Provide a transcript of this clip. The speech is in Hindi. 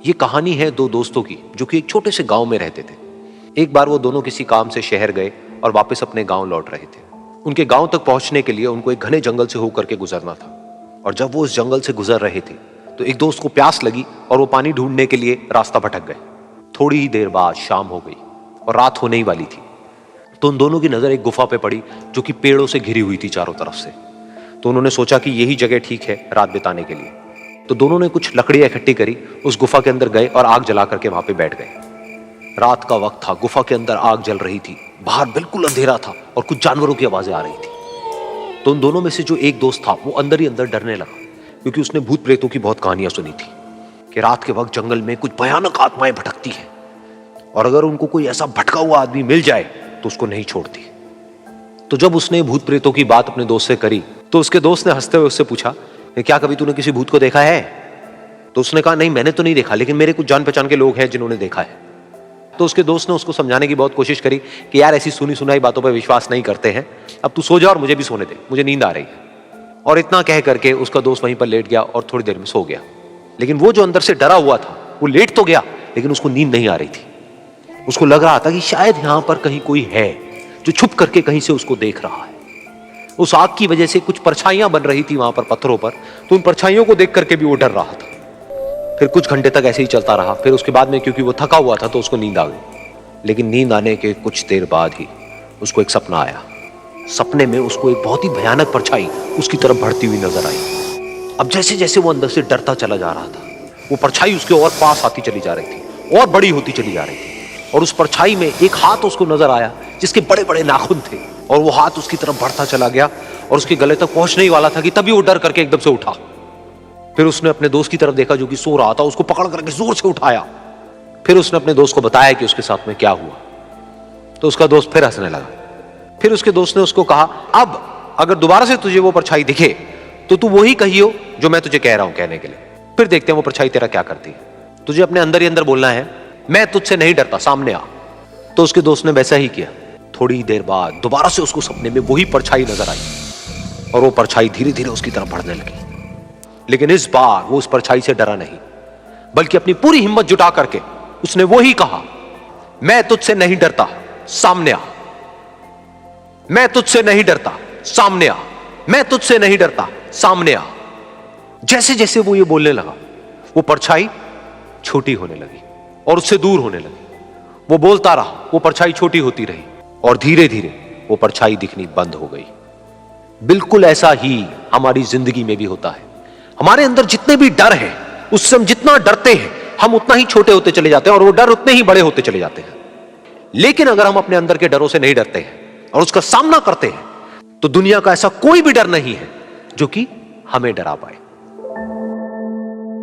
ये कहानी है दो दोस्तों की जो कि एक छोटे से गांव में रहते थे। एक बार वो दोनों किसी काम से शहर गए और वापस अपने गांव लौट रहे थे। उनके गांव तक पहुंचने के लिए उनको एक घने जंगल से होकर के गुजरना था। और जब वो उस जंगल से गुजर रहे थे तो एक दोस्त को प्यास लगी और वो पानी ढूंढने के लिए रास्ता भटक गए। थोड़ी ही देर बाद शाम हो गई और रात होने ही वाली थी। तो उन दोनों की नजर एक गुफा पे पड़ी जो कि पेड़ों से घिरी हुई थी चारों तरफ से। तो उन्होंने सोचा कि यही जगह ठीक है रात बिताने के लिए। तो दोनों ने कुछ लकड़ियां इकट्ठी करी, उस गुफा के अंदर गए और आग जला करके वहां पे बैठ गए। रात का वक्त था, गुफा के अंदर आग जल रही थी, बाहर बिल्कुल अंधेरा था और कुछ जानवरों की आवाजें आ रही थी। तो उन दोनों में से जो एक दोस्त था वो अंदर ही अंदर डरने लगा, क्योंकि उसने भूत प्रेतों की बहुत कहानियां सुनी थी कि रात के वक्त जंगल में कुछ भयानक आत्माएं भटकती हैं और अगर उनको कोई ऐसा भटका हुआ आदमी मिल जाए तो उसको नहीं छोड़ती। तो जब उसने भूत प्रेतों की बात अपने दोस्त से करी तो उसके दोस्त ने हंसते हुए उससे पूछा, क्या कभी तूने किसी भूत को देखा है? तो उसने कहा, नहीं मैंने तो नहीं देखा, लेकिन मेरे कुछ जान पहचान के लोग हैं जिन्होंने देखा है। तो उसके दोस्त ने उसको समझाने की बहुत कोशिश करी कि यार ऐसी सुनी सुनाई बातों पर विश्वास नहीं करते हैं, अब तू सो जा और मुझे भी सोने दे, मुझे नींद आ रही है। और इतना कह करके उसका दोस्त वहीं पर लेट गया और थोड़ी देर में सो गया। लेकिन वो जो अंदर से डरा हुआ था वो लेट तो गया, लेकिन उसको नींद नहीं आ रही थी। उसको लग रहा था कि शायद यहां पर कहीं कोई है जो छुप करके कहीं से उसको देख रहा है। उस आग की वजह से कुछ परछाइयां बन रही थी वहां पर पत्थरों पर, तो उन परछाइयों को देख करके भी वो डर रहा था। फिर कुछ घंटे तक ऐसे ही चलता रहा। फिर उसके बाद में क्योंकि वो थका हुआ था तो उसको नींद आ गई। लेकिन नींद आने के कुछ देर बाद ही उसको एक सपना आया। सपने में उसको एक बहुत ही भयानक परछाई उसकी तरफ बढ़ती हुई नजर आई। अब जैसे जैसे वो अंदर से डरता चला जा रहा था, वो परछाई उसके और पास आती चली जा रही थी और बड़ी होती चली जा रही थी। और उस परछाई में एक हाथ उसको नजर आया जिसके बड़े बड़े नाखून थे, और वो हाथ उसकी तरफ बढ़ता चला गया और उसके गले तक पहुंचने ही वाला था कि तभी वो डर करके एकदम से उठा। फिर उसने अपने दोस्त की तरफ देखा जो कि सो रहा था, उसको पकड़ करके जोर से उठाया। फिर उसने अपने दोस्त को बताया कि उसके साथ में क्या हुआ। तो उसका दोस्त फिर हंसने लगा। फिर उसके दोस्त ने उसको कहा, अब अगर दोबारा से तुझे वो परछाई दिखे तो तू वही कहियो जो मैं तुझे कह रहा हूं कहने के लिए, फिर देखते हैं वो परछाई तेरा क्या करती है। तुझे अपने अंदर ही अंदर बोलना है, मैं तुझसे नहीं डरता, सामने आ। तो उसके दोस्त ने वैसा ही किया। थोड़ी देर बाद दोबारा से उसको सपने में वही परछाई नजर आई और वो परछाई धीरे धीरे उसकी तरफ बढ़ने लगी। लेकिन इस बार वो उस परछाई से डरा नहीं, बल्कि अपनी पूरी हिम्मत जुटा करके उसने वही कहा, मैं तुझसे नहीं डरता, सामने आ। मैं तुझसे नहीं डरता, सामने आ। मैं तुझसे नहीं डरता, सामने आ। जैसे जैसे वो ये बोलने लगा वो परछाई छोटी होने लगी और उससे दूर होने लगी। वो बोलता रहा, वो परछाई छोटी होती रही और धीरे धीरे वो परछाई दिखनी बंद हो गई। बिल्कुल ऐसा ही हमारी जिंदगी में भी होता है। हमारे अंदर जितने भी डर हैं, उससे हम जितना डरते हैं हम उतना ही छोटे होते चले जाते हैं और वो डर उतने ही बड़े होते चले जाते हैं। लेकिन अगर हम अपने अंदर के डरों से नहीं डरते हैं और उसका सामना करते हैं तो दुनिया का ऐसा कोई भी डर नहीं है जो कि हमें डरा पाए।